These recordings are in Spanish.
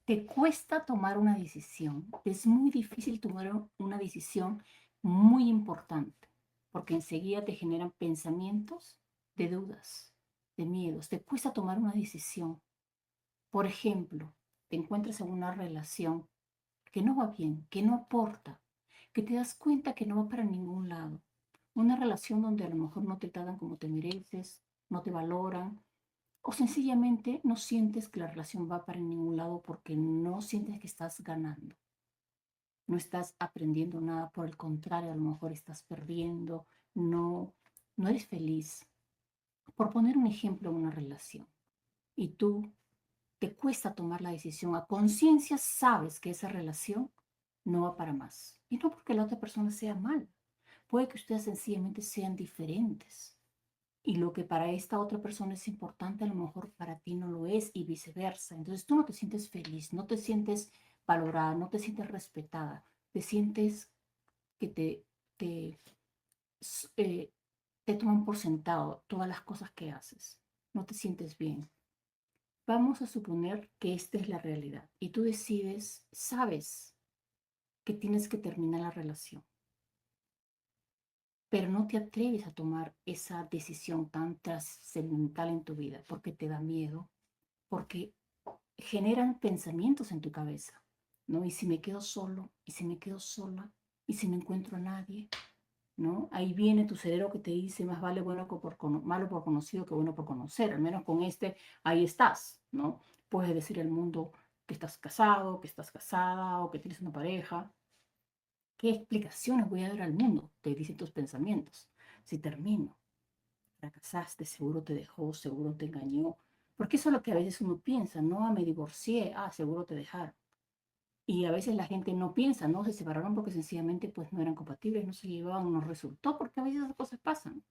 Te cuesta tomar una decisión. Es muy difícil tomar una decisión muy importante, porque enseguida te generan pensamientos de dudas, de miedos. Te cuesta tomar una decisión. Por ejemplo, te encuentras en una relación que no va bien, que no aporta, que te das cuenta que no va para ningún lado. Una relación donde a lo mejor no te tratan como te mereces, no te valoran, o sencillamente no sientes que la relación va para ningún lado porque no sientes que estás ganando. No estás aprendiendo nada, por el contrario, a lo mejor estás perdiendo, no, no eres feliz. Por poner un ejemplo en una relación, y tú te cuesta tomar la decisión, a conciencia sabes que esa relación no va para más. Y no porque la otra persona sea mala, puede que ustedes sencillamente sean diferentes. Y lo que para esta otra persona es importante, a lo mejor para ti no lo es y viceversa. Entonces tú no te sientes feliz, no te sientes valorada, no te sientes respetada, te sientes que te, eh, te toman por sentado todas las cosas que haces, no te sientes bien. Vamos a suponer que esta es la realidad y tú decides, sabes que tienes que terminar la relación, pero no te atreves a tomar esa decisión tan trascendental en tu vida porque te da miedo, porque generan pensamientos en tu cabeza, ¿no? Y si me quedo solo, y si me quedo sola, y si no encuentro a nadie, ¿no? Ahí viene tu cerebro que te dice, más vale malo por conocido que bueno por conocer, al menos con ahí estás, ¿no? Puedes decir al mundo que estás casado, que estás casada o que tienes una pareja. ¿Qué explicaciones voy a dar al mundo? Te dicen tus pensamientos. Si termino, fracasaste, seguro te dejó, seguro te engañó. Porque eso es lo que a veces uno piensa, no, me divorcié, seguro te dejaron. Y a veces la gente no piensa, ¿no? Se separaron porque sencillamente pues no eran compatibles, no se llevaban, no resultó, porque a veces esas cosas pasan,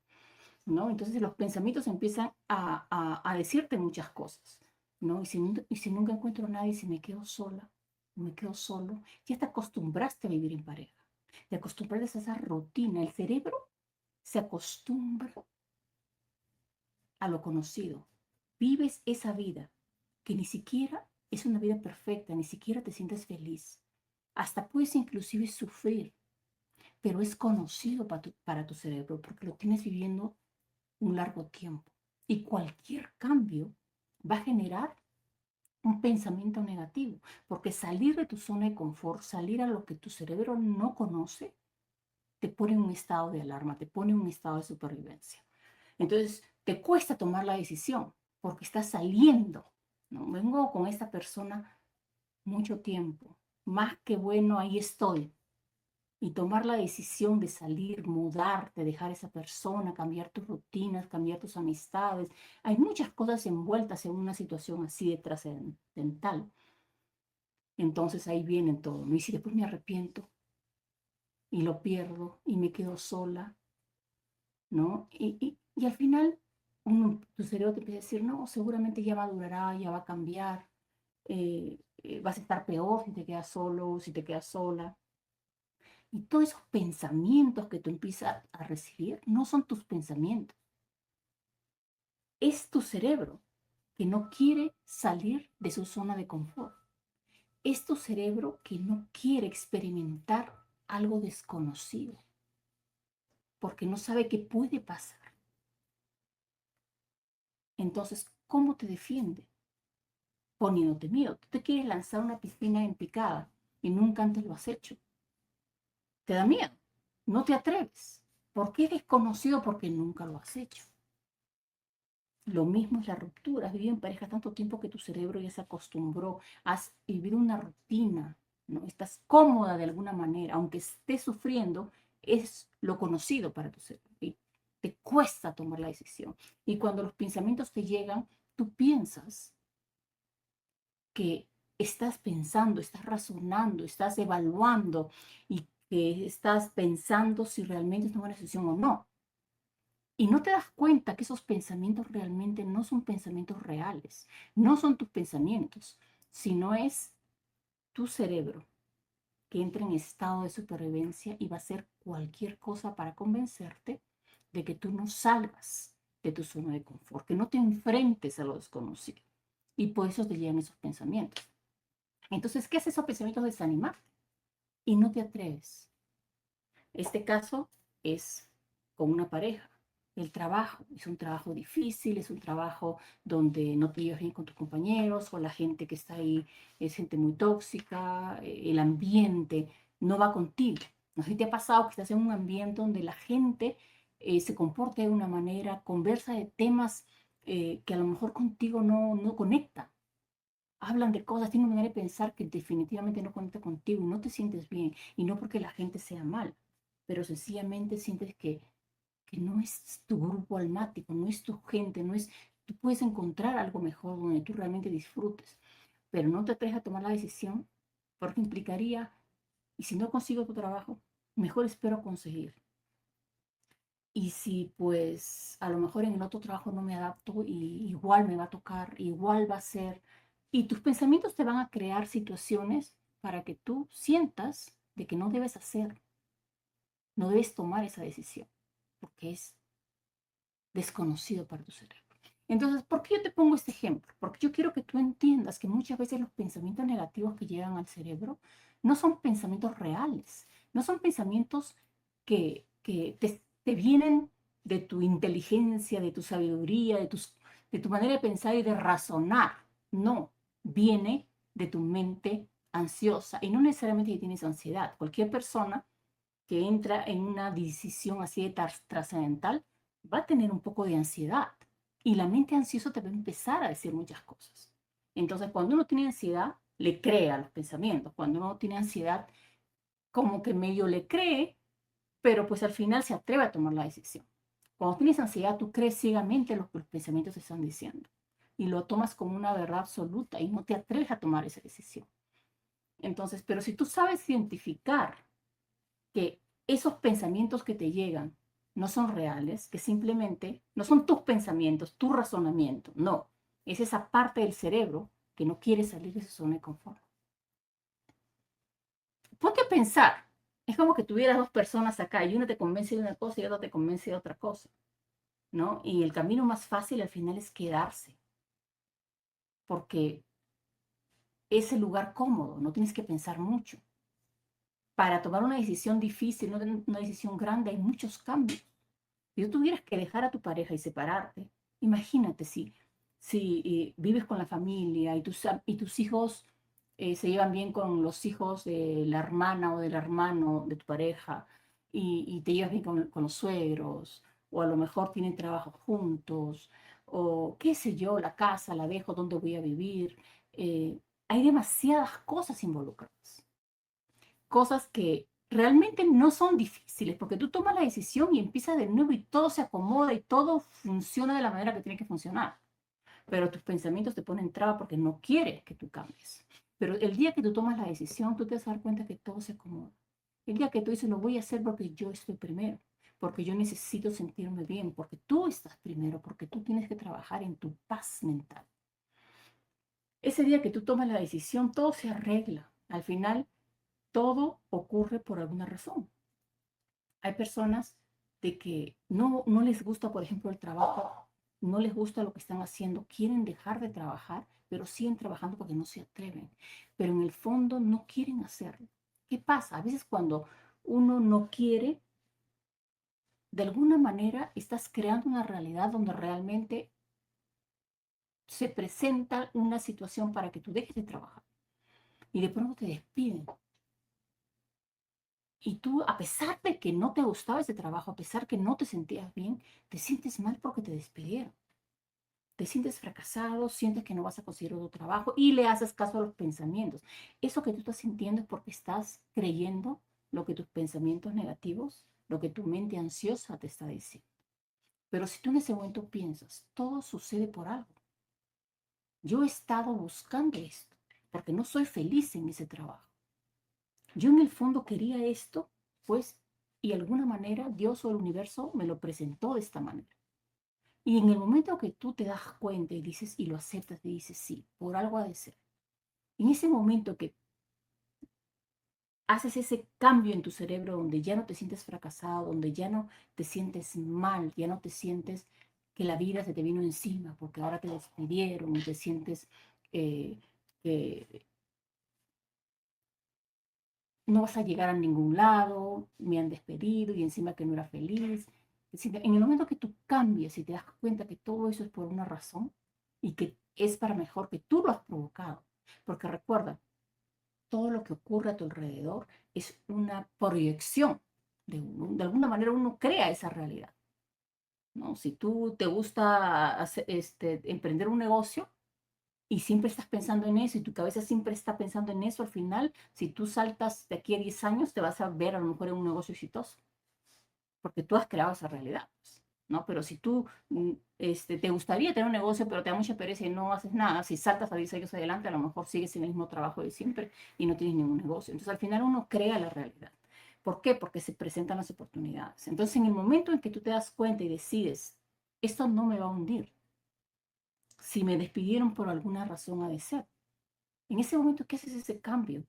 ¿no? Entonces los pensamientos empiezan a decirte muchas cosas, ¿no? Y si nunca encuentro a nadie, si me quedo sola, me quedo solo, ya te acostumbraste a vivir en pareja, te acostumbraste a esa rutina, el cerebro se acostumbra a lo conocido. Vives esa vida que ni siquiera es una vida perfecta, ni siquiera te sientes feliz. Hasta puedes inclusive sufrir, pero es conocido para tu cerebro porque lo tienes viviendo un largo tiempo. Y cualquier cambio va a generar un pensamiento negativo, porque salir de tu zona de confort, salir a lo que tu cerebro no conoce, te pone en un estado de alarma, te pone en un estado de supervivencia. Entonces, te cuesta tomar la decisión porque estás saliendo, ¿no? Vengo con esta persona mucho tiempo, más que bueno, ahí estoy. Y tomar la decisión de salir, mudarte, dejar a esa persona, cambiar tus rutinas, cambiar tus amistades. Hay muchas cosas envueltas en una situación así de trascendental. Entonces ahí viene todo, ¿no? Y si después me arrepiento y lo pierdo y me quedo sola, ¿no? Y al final tu cerebro te empieza a decir, no, seguramente ya madurará, ya va a cambiar, vas a estar peor si te quedas solo, si te quedas sola. Y todos esos pensamientos que tú empiezas a recibir no son tus pensamientos, es tu cerebro que no quiere salir de su zona de confort. Es tu cerebro que no quiere experimentar algo desconocido porque no sabe qué puede pasar. Entonces, ¿cómo te defiende? Poniéndote miedo. Tú te quieres lanzar a una piscina en picada y nunca antes lo has hecho. Te da miedo. No te atreves. ¿Por qué es desconocido? Porque nunca lo has hecho. Lo mismo es la ruptura. Has vivido en pareja tanto tiempo que tu cerebro ya se acostumbró. Has vivido una rutina, ¿no? Estás cómoda de alguna manera. Aunque estés sufriendo, es lo conocido para tu cerebro. Y te cuesta tomar la decisión. Y cuando los pensamientos te llegan, tú piensas que estás pensando, estás razonando, estás evaluando y que estás pensando si realmente es una buena decisión o no. Y no te das cuenta que esos pensamientos realmente no son pensamientos reales, no son tus pensamientos, sino es tu cerebro que entra en estado de supervivencia y va a hacer cualquier cosa para convencerte de que tú no salgas de tu zona de confort, que no te enfrentes a lo desconocido. Y por eso te llegan esos pensamientos. Entonces, ¿qué hace esos pensamientos? Desanimarte y no te atreves. Este caso es con una pareja. El trabajo es un trabajo difícil, es un trabajo donde no te llevas bien con tus compañeros o la gente que está ahí es gente muy tóxica, el ambiente no va contigo. No sé si te ha pasado que estás en un ambiente donde la gente se comporta de una manera, conversa de temas que a lo mejor contigo no conecta. Hablan de cosas, tienen una manera de pensar que definitivamente no conecta contigo y no te sientes bien. Y no porque la gente sea mal, pero sencillamente sientes que no es tu grupo almático, no es tu gente, no es, tú puedes encontrar algo mejor donde tú realmente disfrutes, pero no te atreves a tomar la decisión porque implicaría, y si no consigo tu trabajo, mejor espero conseguir. Y si pues a lo mejor en el otro trabajo no me adapto y igual me va a tocar, igual va a ser, y tus pensamientos te van a crear situaciones para que tú sientas de que no debes hacer, no debes tomar esa decisión, porque es desconocido para tu cerebro. Entonces, ¿por qué yo te pongo este ejemplo? Porque yo quiero que tú entiendas que muchas veces los pensamientos negativos que llegan al cerebro no son pensamientos reales, no son pensamientos que te vienen de tu inteligencia, de tu sabiduría, de tu manera de pensar y de razonar. No, viene de tu mente ansiosa y no necesariamente que tienes ansiedad. Cualquier persona que entra en una decisión así de trascendental va a tener un poco de ansiedad. Y la mente ansiosa te va a empezar a decir muchas cosas. Entonces, cuando uno tiene ansiedad, le cree a los pensamientos. Cuando uno tiene ansiedad, como que medio le cree, pero pues al final se atreve a tomar la decisión. Cuando tienes ansiedad, tú crees ciegamente lo que los pensamientos te están diciendo. Y lo tomas como una verdad absoluta y no te atreves a tomar esa decisión. Entonces, pero si tú sabes identificar que esos pensamientos que te llegan no son reales, que simplemente no son tus pensamientos, tu razonamiento, no, es esa parte del cerebro que no quiere salir de su zona de confort. Ponte a pensar, es como que tuvieras dos personas acá y una te convence de una cosa y otra te convence de otra cosa, ¿no? Y el camino más fácil al final es quedarse, porque es el lugar cómodo, no tienes que pensar mucho. Para tomar una decisión difícil, una decisión grande, hay muchos cambios. Si tú tuvieras que dejar a tu pareja y separarte, imagínate si vives con la familia y tus hijos se llevan bien con los hijos de la hermana o del hermano de tu pareja y te llevas bien con los suegros, o a lo mejor tienen trabajo juntos, o qué sé yo, la casa la dejo, ¿dónde voy a vivir? Hay demasiadas cosas involucradas, cosas que realmente no son difíciles, porque tú tomas la decisión y empiezas de nuevo y todo se acomoda y todo funciona de la manera que tiene que funcionar. Pero tus pensamientos te ponen traba porque no quieres que tú cambies. Pero el día que tú tomas la decisión, tú te vas a dar cuenta que todo se acomoda. El día que tú dices, lo voy a hacer porque yo estoy primero, porque yo necesito sentirme bien, porque tú estás primero, porque tú tienes que trabajar en tu paz mental. Ese día que tú tomas la decisión, todo se arregla. Al final, todo ocurre por alguna razón. Hay personas de que no les gusta, por ejemplo, el trabajo, no les gusta lo que están haciendo, quieren dejar de trabajar, pero siguen trabajando porque no se atreven. Pero en el fondo no quieren hacerlo. ¿Qué pasa? A veces cuando uno no quiere, de alguna manera estás creando una realidad donde realmente se presenta una situación para que tú dejes de trabajar y de pronto te despiden. Y tú, a pesar de que no te gustaba ese trabajo, a pesar que no te sentías bien, te sientes mal porque te despidieron. Te sientes fracasado, sientes que no vas a conseguir otro trabajo y le haces caso a los pensamientos. Eso que tú estás sintiendo es porque estás creyendo lo que tus pensamientos negativos, lo que tu mente ansiosa te está diciendo. Pero si tú en ese momento piensas, todo sucede por algo. Yo he estado buscando esto porque no soy feliz en ese trabajo. Yo en el fondo quería esto, pues, y de alguna manera Dios o el universo me lo presentó de esta manera. Y en el momento que tú te das cuenta y dices, y lo aceptas, y dices, sí, por algo ha de ser. En ese momento que haces ese cambio en tu cerebro donde ya no te sientes fracasado, donde ya no te sientes mal, ya no te sientes que la vida se te vino encima porque ahora te despidieron y te sientes eh, que no vas a llegar a ningún lado, me han despedido y encima que no era feliz. En el momento que tú cambies y te das cuenta que todo eso es por una razón y que es para mejor, que tú lo has provocado. Porque recuerda, todo lo que ocurre a tu alrededor es una proyección de uno. De alguna manera uno crea esa realidad, ¿no? Si tú te gusta emprender un negocio y siempre estás pensando en eso y tu cabeza siempre está pensando en eso, al final, si tú saltas de aquí a 10 años, te vas a ver a lo mejor en un negocio exitoso, porque tú has creado esa realidad, pues, ¿no? Pero si tú te gustaría tener un negocio, pero te da mucha pereza y no haces nada, si saltas a 10 años adelante, a lo mejor sigues en el mismo trabajo de siempre y no tienes ningún negocio. Entonces, al final uno crea la realidad. ¿Por qué? Porque se presentan las oportunidades. Entonces, en el momento en que tú te das cuenta y decides, esto no me va a hundir, si me despidieron por alguna razón ha de ser, en ese momento que haces ese cambio,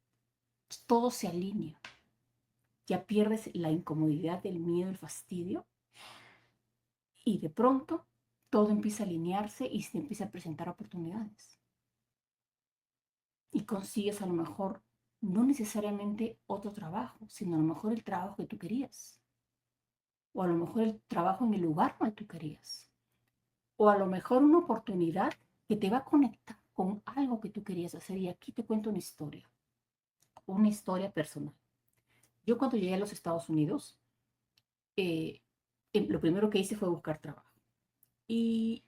todo se alinea. Ya pierdes la incomodidad, el miedo, el fastidio y de pronto todo empieza a alinearse y se empieza a presentar oportunidades. Y consigues a lo mejor no necesariamente otro trabajo, sino a lo mejor el trabajo que tú querías. O a lo mejor el trabajo en el lugar donde tú querías. O a lo mejor una oportunidad que te va a conectar con algo que tú querías hacer. Y aquí te cuento una historia personal. Yo cuando llegué a los Estados Unidos, eh, lo primero que hice fue buscar trabajo. Y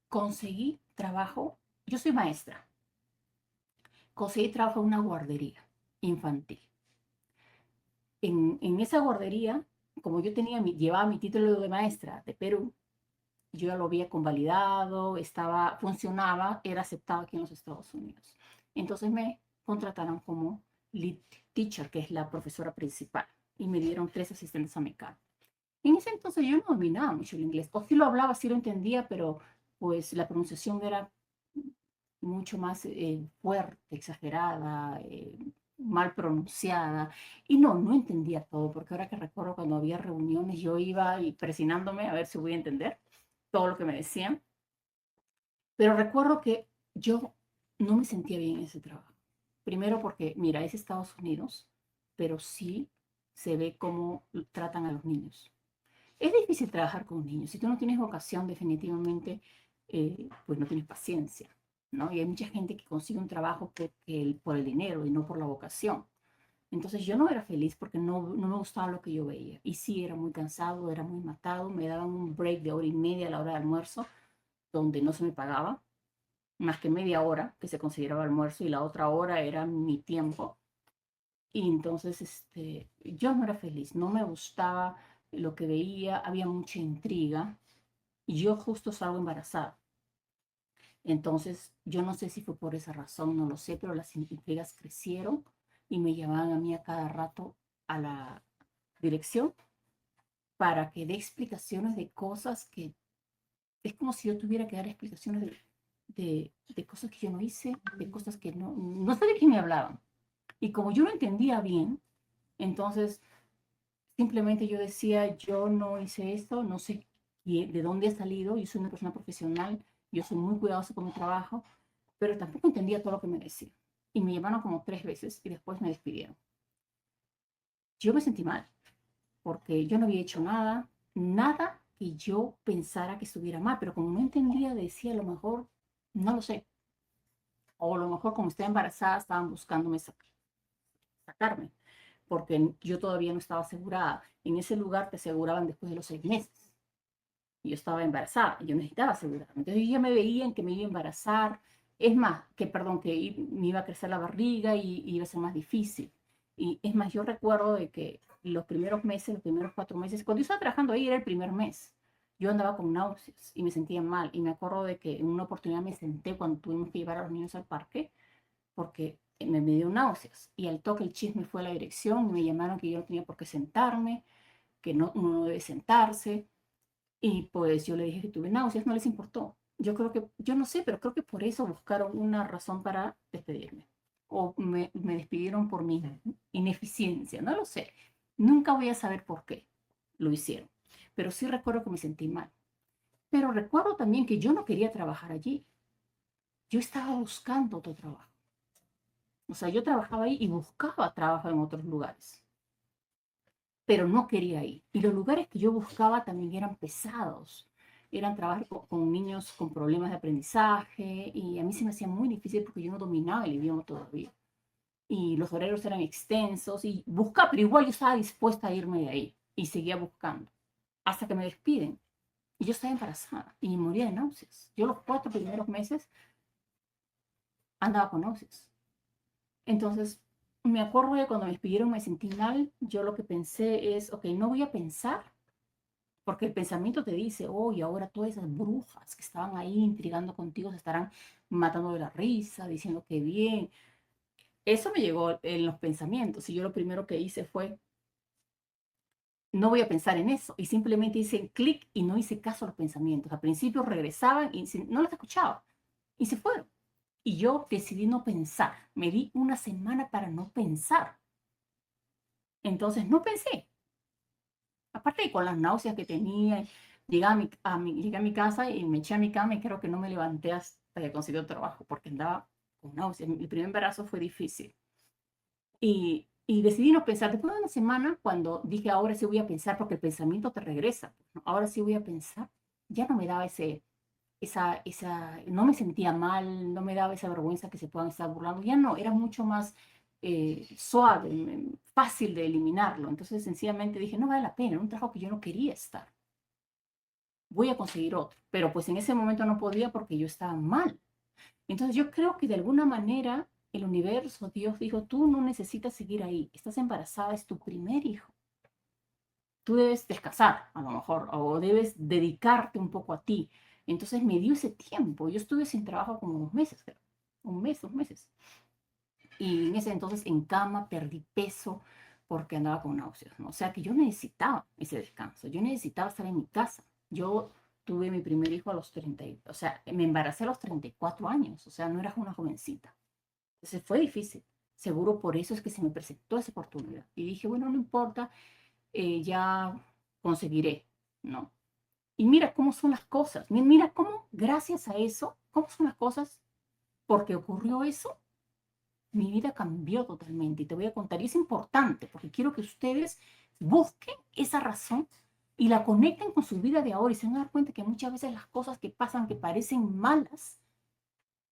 conseguí trabajo, yo soy maestra, conseguí trabajo en una guardería infantil. En esa guardería, como yo llevaba mi título de maestra de Perú, yo ya lo había convalidado, funcionaba, era aceptado aquí en los Estados Unidos. Entonces me contrataron como lead teacher, que es la profesora principal, y me dieron 3 asistentes a mi cargo. En ese entonces yo no dominaba mucho el inglés, o sí lo hablaba, sí lo entendía, pero pues la pronunciación era mucho más fuerte, exagerada, mal pronunciada, y no entendía todo, porque ahora que recuerdo cuando había reuniones yo iba y presionándome a ver si voy a entender todo lo que me decían, pero recuerdo que yo no me sentía bien en ese trabajo. Primero porque, mira, es Estados Unidos, pero sí se ve cómo tratan a los niños. Es difícil trabajar con niños. Si tú no tienes vocación, definitivamente, pues no tienes paciencia, ¿no? Y hay mucha gente que consigue un trabajo por el dinero y no por la vocación. Entonces yo no era feliz porque no me gustaba lo que yo veía. Y sí, era muy cansado, era muy matado. Me daban un break de hora y media a la hora de almuerzo, donde no se me pagaba, más que media hora que se consideraba almuerzo y la otra hora era mi tiempo. Y entonces yo no era feliz, no me gustaba lo que veía, había mucha intriga y yo justo salgo embarazada. Entonces yo no sé si fue por esa razón, no lo sé, pero las intrigas crecieron y me llamaban a mí a cada rato a la dirección para que dé explicaciones de cosas que es como si yo tuviera que dar explicaciones de cosas que yo no hice, de cosas que no sé de qué me hablaban. Y como yo no entendía bien, entonces simplemente yo decía, yo no hice esto, no sé de dónde ha salido, yo soy una persona profesional, yo soy muy cuidadosa con mi trabajo, pero tampoco entendía todo lo que me decían. Y me llamaron como 3 veces y después me despidieron. Yo me sentí mal, porque yo no había hecho nada que yo pensara que estuviera mal, pero como no entendía, decía, a lo mejor, no lo sé, o a lo mejor como estaba embarazada, estaban buscándome sacarme, porque yo todavía no estaba asegurada. En ese lugar te aseguraban después de los 6 meses. Y yo estaba embarazada, yo necesitaba asegurarme. Entonces yo ya me veía en que me iba a embarazar. Es más, perdón, que me iba a crecer la barriga y iba a ser más difícil. Y es más, yo recuerdo de que los primeros meses, los primeros 4 meses, cuando yo estaba trabajando ahí era el primer mes. Yo andaba con náuseas y me sentía mal. Y me acuerdo de que en una oportunidad me senté cuando tuvimos que llevar a los niños al parque porque me dio náuseas. Y al toque el chisme fue a la dirección y me llamaron que yo no tenía por qué sentarme, que uno no debe sentarse. Y pues yo le dije que tuve náuseas, no les importó. Yo creo que, yo no sé, pero creo que por eso buscaron una razón para despedirme. O me despidieron por mi ineficiencia, no lo sé. Nunca voy a saber por qué lo hicieron. Pero sí recuerdo que me sentí mal. Pero recuerdo también que yo no quería trabajar allí. Yo estaba buscando otro trabajo. O sea, yo trabajaba ahí y buscaba trabajo en otros lugares, pero no quería ir. Y los lugares que yo buscaba también eran pesados. Eran trabajos con niños con problemas de aprendizaje y a mí se me hacía muy difícil porque yo no dominaba el idioma todavía. Y los horarios eran extensos y buscaba, pero igual yo estaba dispuesta a irme de ahí y seguía buscando hasta que me despiden. Y yo estaba embarazada y moría de náuseas. Yo los 4 primeros meses andaba con náuseas. Entonces, me acuerdo de cuando me despidieron me sentí mal. Yo lo que pensé es, ok, no voy a pensar, porque el pensamiento te dice, oh, y ahora todas esas brujas que estaban ahí intrigando contigo se estarán matando de la risa, diciendo que bien. Eso me llegó en los pensamientos y yo lo primero que hice fue, no voy a pensar en eso. Y simplemente hice clic y no hice caso a los pensamientos. Al principio regresaban y no los escuchaba y se fueron. Y yo decidí no pensar. Me di una semana para no pensar. Entonces no pensé. Aparte de con las náuseas que tenía, llegué a mi casa y me eché a mi cama y creo que no me levanté hasta que consiguió trabajo porque andaba con náuseas. Mi primer embarazo fue difícil. Y decidí no pensar. Después de una semana, cuando dije, ahora sí voy a pensar, porque el pensamiento te regresa, ¿no? Ahora sí voy a pensar, ya no me daba no me sentía mal, no me daba esa vergüenza que se puedan estar burlando, ya no, era mucho más suave, fácil de eliminarlo. Entonces, sencillamente dije, no vale la pena, era un trabajo que yo no quería estar, voy a conseguir otro. Pero pues en ese momento no podía porque yo estaba mal. Entonces yo creo que de alguna manera el universo, Dios dijo, tú no necesitas seguir ahí, estás embarazada, es tu primer hijo. Tú debes descansar, a lo mejor, o debes dedicarte un poco a ti. Entonces me dio ese tiempo. Yo estuve sin trabajo como 2 meses, creo. Un mes, 2 meses. Y en ese entonces en cama perdí peso porque andaba con náuseas, ¿no? O sea que yo necesitaba ese descanso. Yo necesitaba estar en mi casa. Yo tuve mi primer hijo a los 30, o sea, me embaracé a los 34 años. O sea, no era una jovencita. Entonces fue difícil. Seguro por eso es que se me presentó esa oportunidad. Y dije, bueno, no importa, ya conseguiré, ¿no? Y mira cómo son las cosas. Mira cómo, gracias a eso, cómo son las cosas, porque ocurrió eso, mi vida cambió totalmente. Y te voy a contar, y es importante, porque quiero que ustedes busquen esa razón y la conecten con su vida de ahora y se van a dar cuenta que muchas veces las cosas que pasan que parecen malas,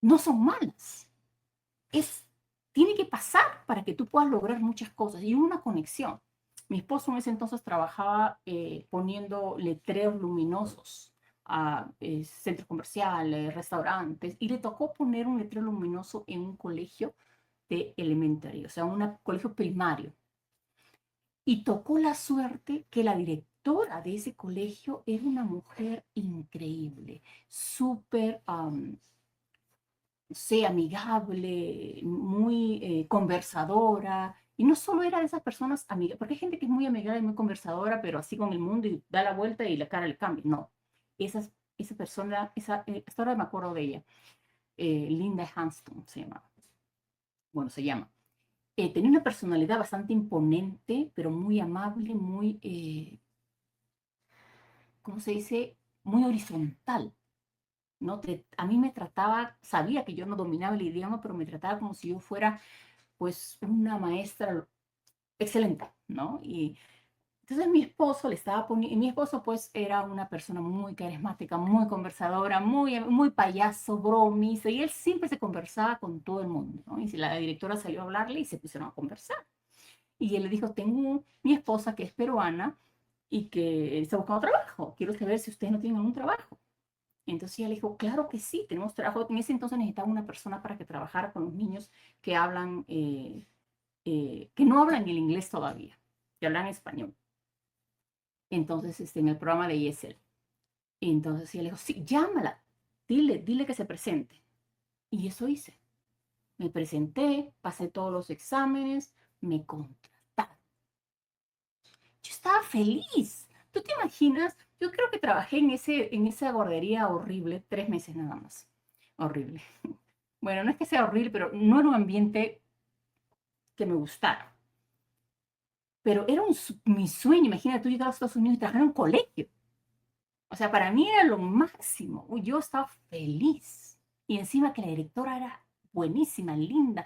no son malas. Es, tiene que pasar para que tú puedas lograr muchas cosas y una conexión. Mi esposo en ese entonces trabajaba poniendo letreros luminosos a centros comerciales, restaurantes, y le tocó poner un letrero luminoso en un colegio de elementary, o sea, un colegio primario. Y tocó la suerte que la directora de ese colegio era una mujer increíble, súper sé, amigable, muy conversadora. Y no solo era de esas personas amigas, porque hay gente que es muy amigable y muy conversadora, pero así con el mundo y da la vuelta y la cara le cambia. No, esa persona, hasta ahora me acuerdo de ella, Linda Hanston se llamaba. Bueno, se llama. Tenía una personalidad bastante imponente, pero muy amable, muy, ¿cómo se dice? Muy horizontal. ¿No? A mí me trataba, sabía que yo no dominaba el idioma, pero me trataba como si yo fuera pues una maestra excelente, ¿no? Y entonces mi esposo le estaba poniendo, y mi esposo pues era una persona muy carismática, muy conversadora, muy payaso, bromis, y él siempre se conversaba con todo el mundo, ¿no? Y si la directora salió a hablarle y se pusieron a conversar. Y él le dijo, tengo mi esposa que es peruana y que está buscando trabajo, quiero saber si ustedes no tienen algún trabajo. Entonces ella le dijo, claro que sí, tenemos trabajo. En ese entonces necesitaba una persona para que trabajara con los niños que hablan que no hablan el inglés todavía, que hablan español. Entonces, en el programa de ESL. Entonces ella le dijo, sí, llámala, dile que se presente. Y eso hice. Me presenté, pasé todos los exámenes, me contrataron. Yo estaba feliz. ¿Tú te imaginas? Yo creo que trabajé en esa guardería horrible 3 meses nada más. Horrible. Bueno, no es que sea horrible, pero no era un ambiente que me gustara. Pero era mi sueño. Imagínate, tú llegar a los Estados Unidos y trabajar en un colegio. O sea, para mí era lo máximo. Uy, yo estaba feliz. Y encima que la directora era buenísima, linda.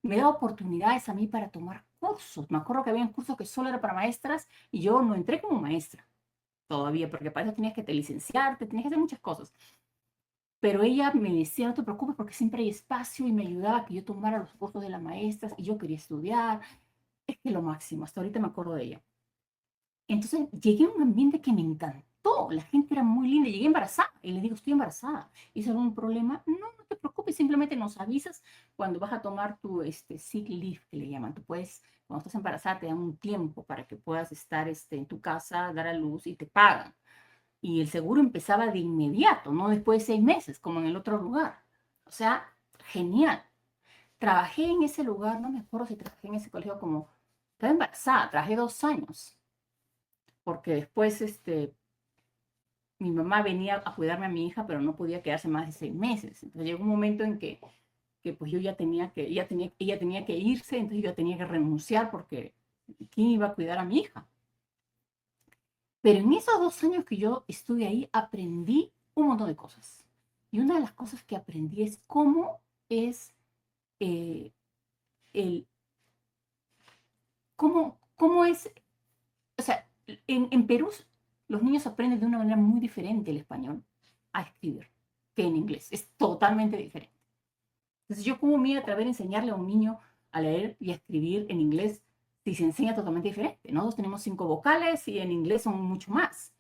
me daba oportunidades a mí para tomar cursos. Me acuerdo que había cursos que solo era para maestras y yo no entré como maestra todavía, porque para eso tenías que te licenciarte, tenías que hacer muchas cosas. Pero ella me decía, no te preocupes porque siempre hay espacio y me ayudaba a que yo tomara los cursos de las maestras y yo quería estudiar. Es que lo máximo, hasta ahorita me acuerdo de ella. Entonces llegué a un ambiente que me encantó, la gente era muy linda, llegué embarazada y le digo, estoy embarazada. ¿Es algún problema? No, no te preocupes, simplemente nos avisas cuando vas a tomar tu sick leave, que le llaman. Tú puedes, cuando estás embarazada, te dan un tiempo para que puedas estar en tu casa, dar a luz y te pagan. Y el seguro empezaba de inmediato, no después de 6 meses, como en el otro lugar. O sea, genial. Trabajé en ese lugar, no me acuerdo si trabajé en ese colegio como, estaba embarazada, trabajé 2 años, porque después mi mamá venía a cuidarme a mi hija, pero no podía quedarse más de 6 meses. Entonces llegó un momento en que pues yo ya tenía que, ella tenía que irse, entonces yo tenía que renunciar porque ¿quién iba a cuidar a mi hija? Pero en esos 2 años que yo estuve ahí, aprendí un montón de cosas. Y una de las cosas que aprendí es cómo es eh, el, cómo es, o sea, en Perú los niños aprenden de una manera muy diferente el español a escribir que en inglés. Es totalmente diferente. Entonces, yo cómo me iba a atrever a enseñarle a un niño a leer y a escribir en inglés si se enseña totalmente diferente. Nosotros tenemos 5 vocales y en inglés son mucho más.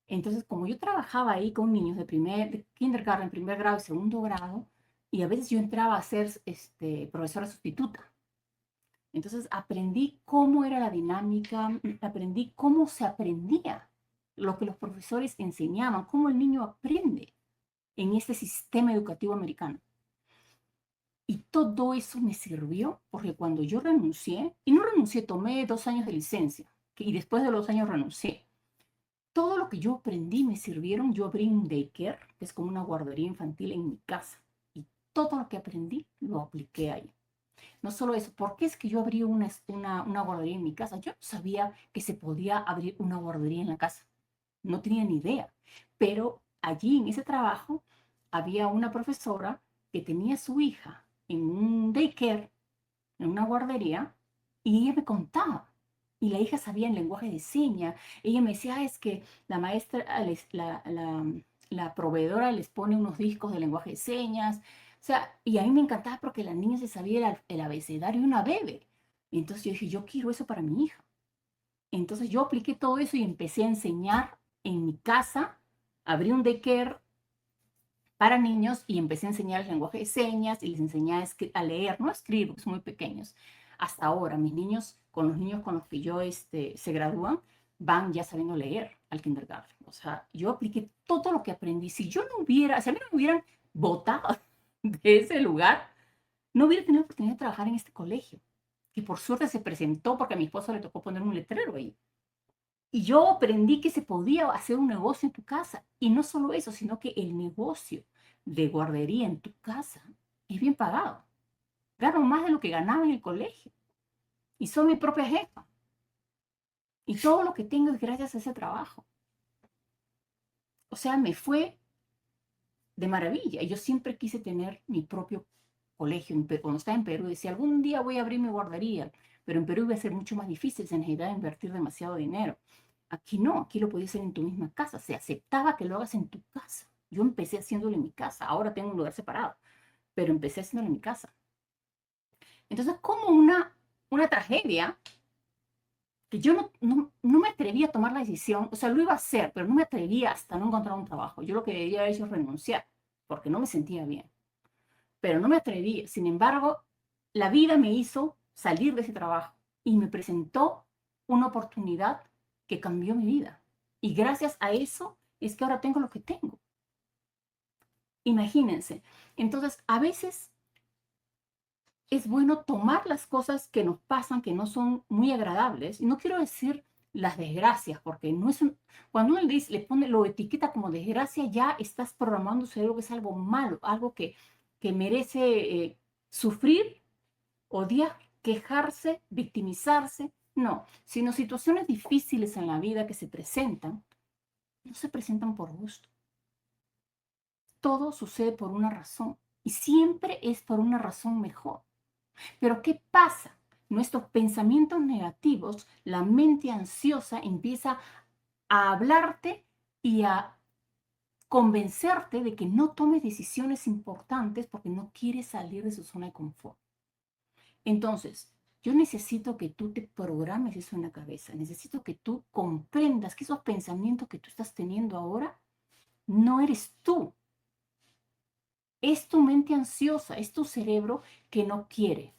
Entonces, como yo trabajaba ahí con niños de kindergarten, primer grado y segundo grado, y a veces yo entraba a ser profesora sustituta. Entonces, aprendí cómo era la dinámica, aprendí cómo se aprendía, lo que los profesores enseñaban, cómo el niño aprende en este sistema educativo americano. Y todo eso me sirvió porque cuando yo renuncié, y no renuncié, tomé 2 años de licencia, y después de los años renuncié. Todo lo que yo aprendí me sirvieron. Yo abrí un daycare, que es como una guardería infantil en mi casa. Y todo lo que aprendí lo apliqué ahí. No solo eso, ¿por qué es que yo abrí una guardería en mi casa? Yo no sabía que se podía abrir una guardería en la casa. No tenía ni idea. Pero allí en ese trabajo había una profesora que tenía a su hija en un daycare, en una guardería, y ella me contaba. Y la hija sabía en lenguaje de señas. Ella me decía, es que la maestra, la proveedora les pone unos discos de lenguaje de señas. O sea, y a mí me encantaba porque la niña se sabía el abecedario de una bebé. Entonces yo dije, yo quiero eso para mi hija. Entonces yo apliqué todo eso y empecé a enseñar en mi casa. Abrí un daycare para niños y empecé a enseñar el lenguaje de señas y les enseñé a leer, no a escribir, porque son muy pequeños. Hasta ahora, mis niños, con los niños con los que yo se gradúan, van ya sabiendo leer al kindergarten. O sea, yo apliqué todo lo que aprendí. Si yo no hubiera, si a mí no me hubieran botado de ese lugar, no hubiera tenido oportunidad de trabajar en este colegio, que por suerte se presentó porque a mi esposo le tocó poner un letrero ahí. Y yo aprendí que se podía hacer un negocio en tu casa. Y no solo eso, sino que el negocio de guardería en tu casa es bien pagado. Gano más de lo que ganaba en el colegio. Y soy mi propia jefa. Y todo lo que tengo es gracias a ese trabajo. O sea, me fue de maravilla. Yo siempre quise tener mi propio colegio. Cuando estaba en Perú, decía, algún día voy a abrir mi guardería. Pero en Perú iba a ser mucho más difícil, se necesitaba invertir demasiado dinero. Aquí no, aquí lo podías hacer en tu misma casa. Se aceptaba que lo hagas en tu casa. Yo empecé haciéndolo en mi casa. Ahora tengo un lugar separado, pero empecé haciéndolo en mi casa. Entonces, como una tragedia que yo no me atreví a tomar la decisión, o sea, lo iba a hacer, pero no me atrevía hasta no encontrar un trabajo. Yo lo que debería haber hecho es renunciar, porque no me sentía bien, pero no me atreví. Sin embargo, la vida me hizo salir de ese trabajo y me presentó una oportunidad que cambió mi vida. Y gracias a eso es que ahora tengo lo que tengo. Imagínense. Entonces, a veces es bueno tomar las cosas que nos pasan, que no son muy agradables. Y no quiero decir las desgracias, porque no es cuando uno le pone, lo etiqueta como desgracia, ya estás programando su cerebro que es algo malo, algo que merece sufrir, odiar, quejarse, victimizarse. No, sino situaciones difíciles en la vida que se presentan, no se presentan por gusto. Todo sucede por una razón y siempre es por una razón mejor. Pero ¿qué pasa? Nuestros pensamientos negativos, la mente ansiosa empieza a hablarte y a convencerte de que no tomes decisiones importantes porque no quieres salir de su zona de confort. Entonces, yo necesito que tú te programes eso en la cabeza. Necesito que tú comprendas que esos pensamientos que tú estás teniendo ahora no eres tú. Es tu mente ansiosa, es tu cerebro que no quiere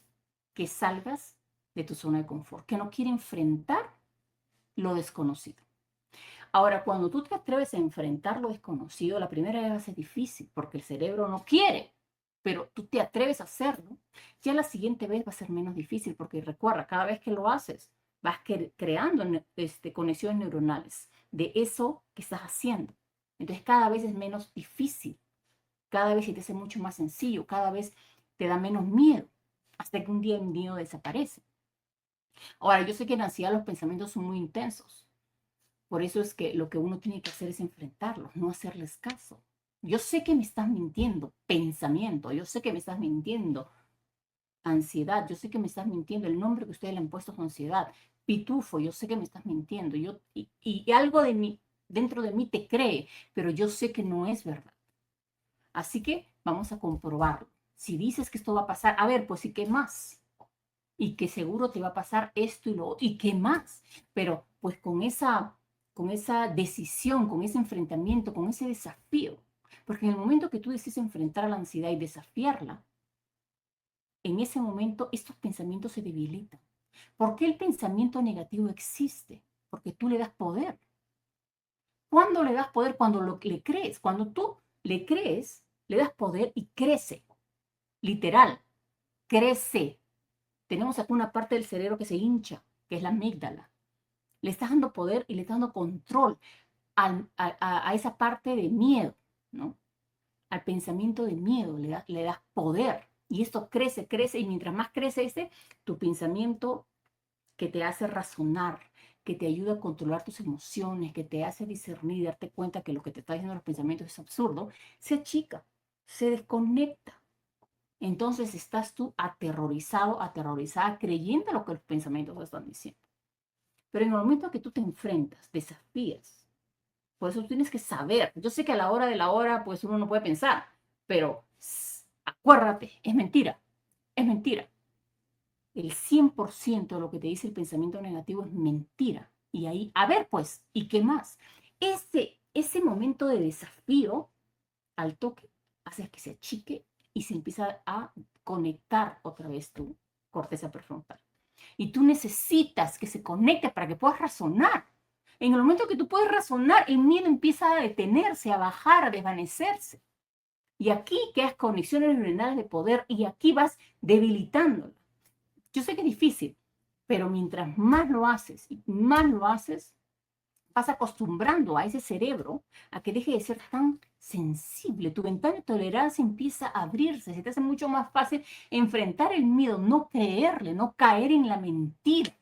que salgas de tu zona de confort, que no quiere enfrentar lo desconocido. Ahora, cuando tú te atreves a enfrentar lo desconocido, la primera vez va a ser difícil porque el cerebro no quiere, pero tú te atreves a hacerlo, ya la siguiente vez va a ser menos difícil porque recuerda, cada vez que lo haces, vas creando conexiones neuronales de eso que estás haciendo. Entonces, cada vez es menos difícil, cada vez se te hace mucho más sencillo, cada vez te da menos miedo, hasta que un día el miedo desaparece. Ahora, yo sé que en ansiedad los pensamientos son muy intensos. Por eso es que lo que uno tiene que hacer es enfrentarlos, no hacerles caso. Yo sé que me estás mintiendo, pensamiento. Yo sé que me estás mintiendo, ansiedad. Yo sé que me estás mintiendo, el nombre que ustedes le han puesto es ansiedad. Pitufo, yo sé que me estás mintiendo. Y algo de mí, dentro de mí te cree, pero yo sé que no es verdad. Así que vamos a comprobarlo. Si dices que esto va a pasar, a ver, pues ¿y qué más? Y que seguro te va a pasar esto y lo otro, y qué más. Pero pues con esa decisión, con ese enfrentamiento, con ese desafío. Porque en el momento que tú decides enfrentar a la ansiedad y desafiarla, en ese momento estos pensamientos se debilitan. ¿Por qué el pensamiento negativo existe? Porque tú le das poder. ¿Cuándo le das poder? Cuando le crees. Cuando tú le crees, le das poder y crece. Literal, crece. Tenemos aquí una parte del cerebro que se hincha, que es la amígdala. Le estás dando poder y le estás dando control a esa parte de miedo, ¿no? Al pensamiento de miedo le das poder. Y esto crece, crece, y mientras más crece tu pensamiento que te hace razonar, que te ayuda a controlar tus emociones, que te hace discernir y darte cuenta que lo que te está diciendo los pensamientos es absurdo, se achica, se desconecta. Entonces estás tú aterrorizado, aterrorizada, creyendo lo que los pensamientos te están diciendo. Pero en el momento que tú te enfrentas, desafías, por eso tú tienes que saber. Yo sé que a la hora de la hora, pues uno no puede pensar, pero acuérdate, es mentira, es mentira. El 100% de lo que te dice el pensamiento negativo es mentira. Y ahí, a ver, pues, ¿y qué más? Ese momento de desafío al toque hace que se achique y se empieza a conectar otra vez tu corteza prefrontal. Y tú necesitas que se conecte para que puedas razonar. En el momento que tú puedes razonar, el miedo empieza a detenerse, a bajar, a desvanecerse. Y aquí quedas conexiones neuronales de poder y aquí vas debilitándolo. Yo sé que es difícil, pero mientras más lo haces y más lo haces, vas acostumbrando a ese cerebro a que deje de ser tan sensible. Tu ventana de tolerancia empieza a abrirse, se te hace mucho más fácil enfrentar el miedo, no creerle, no caer en la mentira.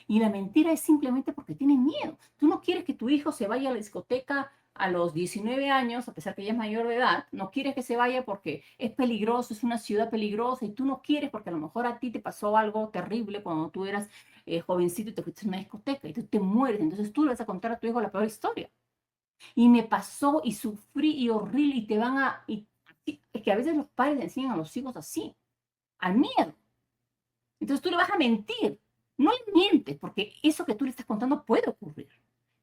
Y la mentira es simplemente porque tiene miedo. Tú no quieres que tu hijo se vaya a la discoteca a los 19 años, a pesar que ella es mayor de edad, no quieres que se vaya porque es peligroso, es una ciudad peligrosa y tú no quieres porque a lo mejor a ti te pasó algo terrible cuando tú eras jovencito y te fuiste a una discoteca y tú te mueres. Entonces tú le vas a contar a tu hijo la peor historia. Y me pasó y sufrí y horrible y te van a... es que a veces los padres le enseñan a los hijos así, al miedo. Entonces tú le vas a mentir. No le mientes, porque eso que tú le estás contando puede ocurrir.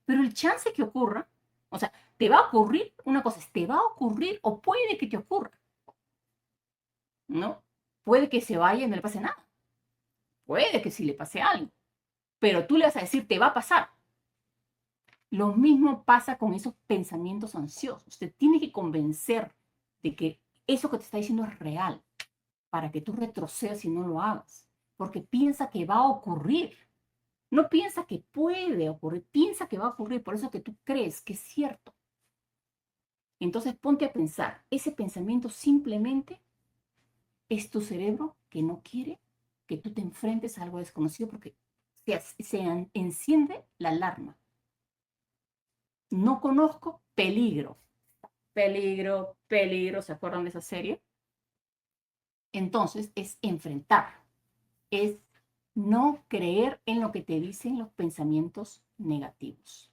Pero el chance que ocurra, o sea, te va a ocurrir, una cosa es, te va a ocurrir o puede que te ocurra, ¿no? Puede que se vaya y no le pase nada. Puede que sí le pase algo. Pero tú le vas a decir, te va a pasar. Lo mismo pasa con esos pensamientos ansiosos. Usted tiene que convencer de que eso que te está diciendo es real para que tú retrocedas y no lo hagas. Porque piensa que va a ocurrir. No piensa que puede ocurrir, piensa que va a ocurrir, por eso que tú crees que es cierto. Entonces ponte a pensar, ese pensamiento simplemente es tu cerebro que no quiere que tú te enfrentes a algo desconocido porque se enciende la alarma. No conozco peligro. Peligro, ¿se acuerdan de esa serie? Entonces es enfrentar. es no creer en lo que te dicen los pensamientos negativos.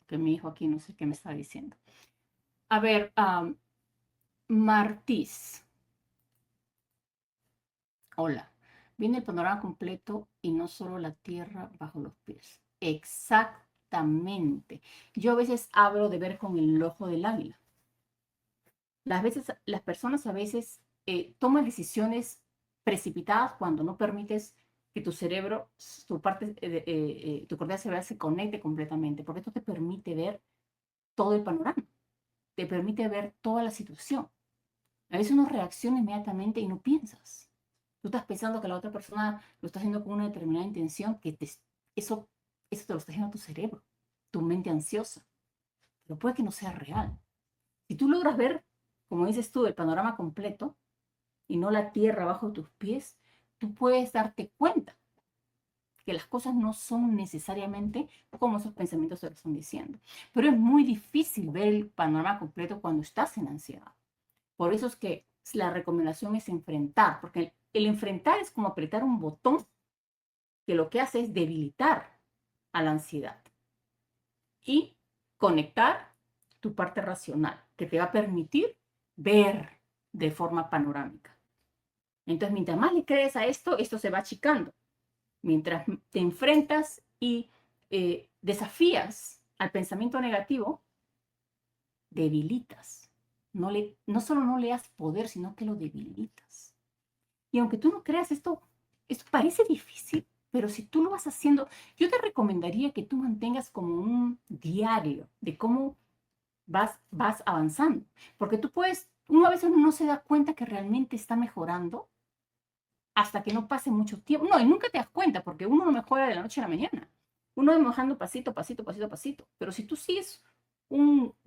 Que mi hijo aquí no sé qué me está diciendo. A ver, Martís. Hola. Viene el panorama completo y no solo la tierra bajo los pies. Exactamente. Yo a veces hablo de ver con el ojo del águila. Las personas a veces toman decisiones precipitadas cuando no permites que tu cerebro, tu corteza cerebral se conecte completamente, porque esto te permite ver todo el panorama, te permite ver toda la situación. A veces uno reacciona inmediatamente y no piensas. Tú estás pensando que la otra persona lo está haciendo con una determinada intención, eso, eso te lo está haciendo tu cerebro, tu mente ansiosa. Pero puede que no sea real. Si tú logras ver, como dices tú, el panorama completo y no la tierra bajo tus pies, tú puedes darte cuenta que las cosas no son necesariamente como esos pensamientos te lo están diciendo. Pero es muy difícil ver el panorama completo cuando estás en ansiedad. Por eso es que la recomendación es enfrentar, porque el enfrentar es como apretar un botón que lo que hace es debilitar a la ansiedad y conectar tu parte racional, que te va a permitir ver de forma panorámica. Entonces, mientras más le crees a esto, esto se va achicando. Mientras te enfrentas y desafías al pensamiento negativo, debilitas. No solo no le das poder, sino que lo debilitas. Y aunque tú no creas esto parece difícil, pero si tú lo vas haciendo, yo te recomendaría que tú mantengas como un diario de cómo vas avanzando. Porque uno a veces no se da cuenta que realmente está mejorando hasta que no pase mucho tiempo. No, y nunca te das cuenta, porque uno no mejora de la noche a la mañana. Uno va mejorando pasito, pasito, pasito, pasito. Pero si tú sigues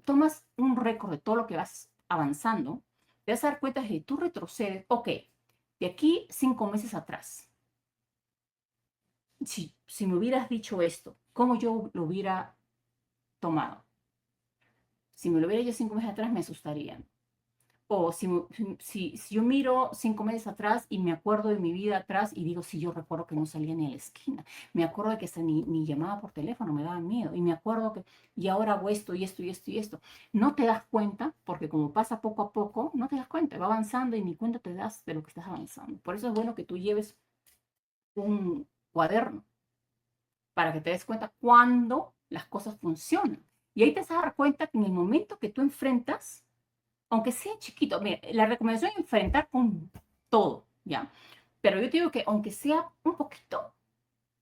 tomas un récord de todo lo que vas avanzando, te vas a dar cuenta de que tú retrocedes. Ok, de aquí 5 meses atrás, si me hubieras dicho esto, ¿cómo yo lo hubiera tomado? Si me lo hubiera dicho 5 meses atrás, me asustaría. O si yo miro 5 meses atrás y me acuerdo de mi vida atrás y digo, sí, yo recuerdo que no salía ni a la esquina. Me acuerdo de que hasta ni llamaba por teléfono, me daba miedo. Y me acuerdo que, y ahora hago esto y esto y esto y esto. No te das cuenta, porque como pasa poco a poco, no te das cuenta. Va avanzando y ni cuenta te das de lo que estás avanzando. Por eso es bueno que tú lleves un cuaderno para que te des cuenta cuándo las cosas funcionan. Y ahí te vas a dar cuenta que en el momento que tú enfrentas, aunque sea chiquito, mira, la recomendación es enfrentar con todo, ¿ya? Pero yo te digo que aunque sea un poquito,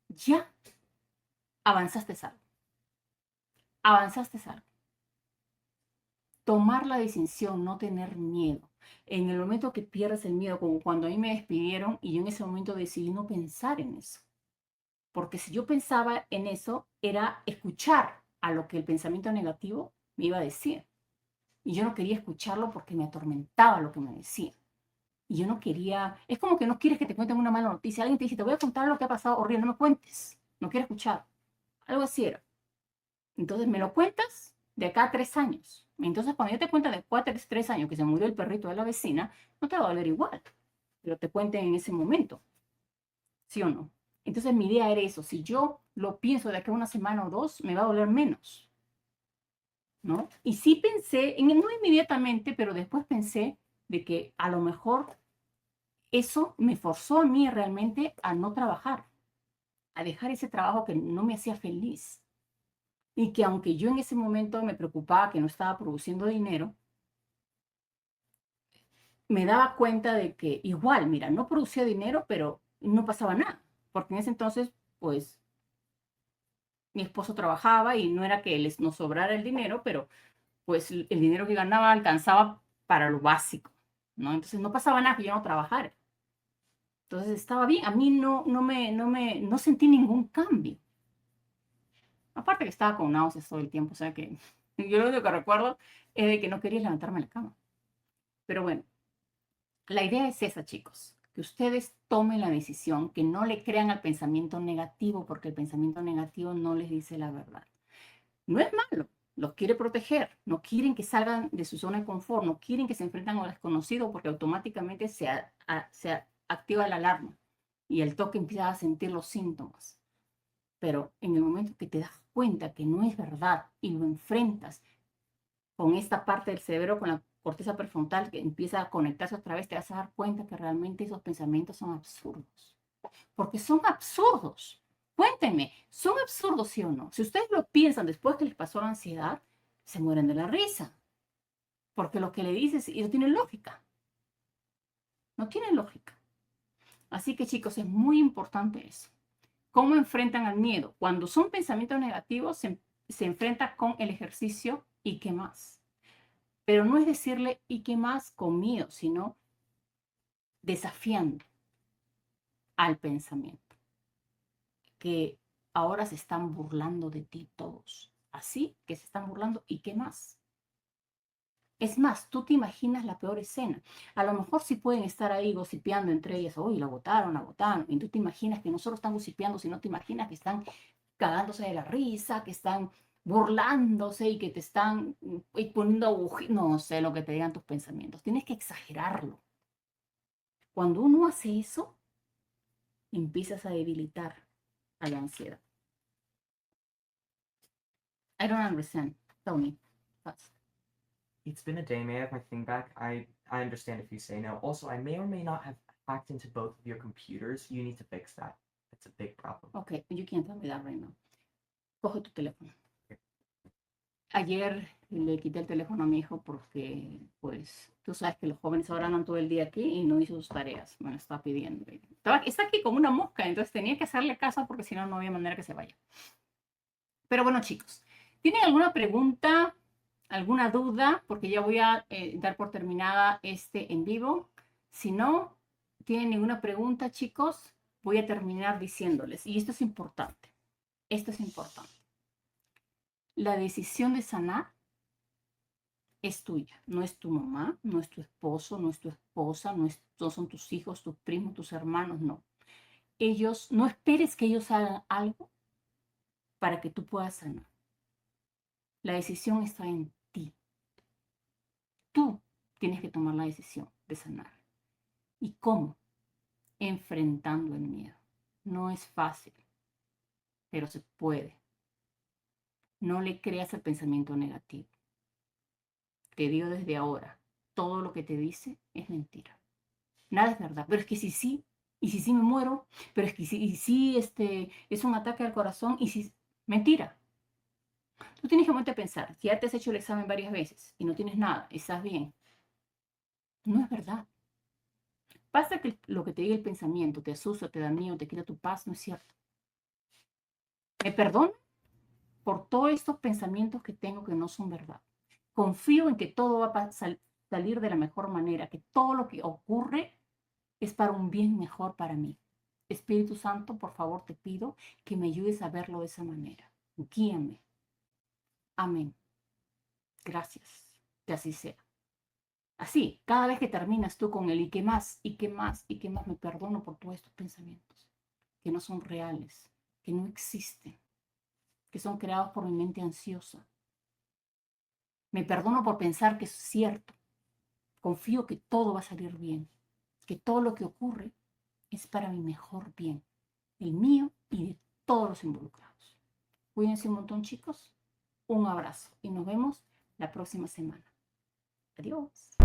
ya avanzaste algo. Avanzaste algo. Tomar la decisión, no tener miedo. En el momento que pierdes el miedo, como cuando a mí me despidieron y yo en ese momento decidí no pensar en eso. Porque si yo pensaba en eso, era escuchar a lo que el pensamiento negativo me iba a decir. Y yo no quería escucharlo porque me atormentaba lo que me decía. Y yo no quería, es como que no quieres que te cuenten una mala noticia. Alguien te dice, te voy a contar lo que ha pasado horrible, no me cuentes. No quiero escuchar. Algo así era. Entonces me lo cuentas de acá a 3 años. Entonces cuando yo te cuento de 4 3 años que se murió el perrito de la vecina, no te va a doler igual. Pero te cuenten en ese momento. ¿Sí o no? Entonces mi idea era eso. Si yo lo pienso de acá a una semana o dos, me va a doler menos. ¿No? Y sí pensé, no inmediatamente, pero después pensé de que a lo mejor eso me forzó a mí realmente a no trabajar, a dejar ese trabajo que no me hacía feliz. Y que aunque yo en ese momento me preocupaba que no estaba produciendo dinero, me daba cuenta de que igual, mira, no producía dinero, pero no pasaba nada. Porque en ese entonces, pues, mi esposo trabajaba y no era que nos sobrara el dinero, pero pues el dinero que ganaba alcanzaba para lo básico, ¿no? Entonces no pasaba nada que yo no trabajara. Entonces estaba bien, a mí no sentí ningún cambio. Aparte que estaba con náuseas todo el tiempo, o sea que yo lo único que recuerdo es de que no quería levantarme de la cama. Pero bueno, la idea es esa, chicos, que ustedes tomen la decisión, que no le crean al pensamiento negativo, porque el pensamiento negativo no les dice la verdad. No es malo, los quiere proteger, no quieren que salgan de su zona de confort, no quieren que se enfrenten a lo desconocido porque automáticamente se activa la alarma y el toque empieza a sentir los síntomas. Pero en el momento que te das cuenta que no es verdad y lo enfrentas con esta parte del cerebro, con la corteza prefrontal que empieza a conectarse otra vez, te vas a dar cuenta que realmente esos pensamientos son absurdos. Porque son absurdos. Cuéntenme, ¿son absurdos sí o no? Si ustedes lo piensan después que les pasó la ansiedad, se mueren de la risa. Porque lo que le dices y no tiene lógica. No tiene lógica. Así que chicos, es muy importante eso. ¿Cómo enfrentan al miedo? Cuando son pensamientos negativos, se enfrenta con el ejercicio y qué más. Pero no es decirle y qué más con miedo, sino desafiando al pensamiento. Que ahora se están burlando de ti todos. Así que se están burlando y qué más. Es más, tú te imaginas la peor escena. A lo mejor sí pueden estar ahí gossipeando entre ellas. Uy, la botaron, la botaron. Y tú te imaginas que no solo están gossipeando, sino te imaginas que están cagándose de la risa, que están burlándose y que te están poniendo agujeros. No sé lo que te digan tus pensamientos. Tienes que exagerarlo. Cuando uno hace eso, empiezas a debilitar a la ansiedad. I don't understand. Tell me. Fast. It's been a day, may I have my thing back? I understand if you say no. Also, I may or may not have hacked into both of your computers. You need to fix that. It's a big problem. Okay, you can't tell me that right now. Coge tu teléfono. Ayer le quité el teléfono a mi hijo porque, pues, tú sabes que los jóvenes ahora andan todo el día aquí y no hizo sus tareas. Me lo estaba pidiendo. Está aquí como una mosca, entonces tenía que hacerle caso porque si no, no había manera que se vaya. Pero bueno, chicos, ¿tienen alguna pregunta, alguna duda? Porque ya voy a dar por terminada este en vivo. Si no tienen ninguna pregunta, chicos, voy a terminar diciéndoles, y esto es importante, la decisión de sanar es tuya, no es tu mamá, no es tu esposo, no es tu esposa, no son tus hijos, tus primos, tus hermanos, no. Ellos, no esperes que ellos hagan algo para que tú puedas sanar. La decisión está en ti. Tú tienes que tomar la decisión de sanar. ¿Y cómo? Enfrentando el miedo. No es fácil, pero se puede. No le creas el pensamiento negativo. Te digo desde ahora, todo lo que te dice es mentira. Nada es verdad. Pero es que si sí, y si sí me muero, pero es que si es un ataque al corazón, y si... Mentira. Tú tienes que ponerte a pensar, si ya te has hecho el examen varias veces y no tienes nada, estás bien. No es verdad. Pasa que lo que te diga el pensamiento te asusta, te da miedo, te quita tu paz, no es cierto. Me perdono por todos estos pensamientos que tengo que no son verdad. Confío en que todo va a salir de la mejor manera, que todo lo que ocurre es para un bien mejor para mí. Espíritu Santo, por favor, te pido que me ayudes a verlo de esa manera. Guíame. Amén. Gracias. Que así sea. Así, cada vez que terminas tú con el y qué más, y qué más, y qué más, me perdono por todos estos pensamientos que no son reales, que no existen, que son creados por mi mente ansiosa. Me perdono por pensar que es cierto. Confío que todo va a salir bien, que todo lo que ocurre es para mi mejor bien, el mío y de todos los involucrados. Cuídense un montón, chicos. Un abrazo y nos vemos la próxima semana. Adiós.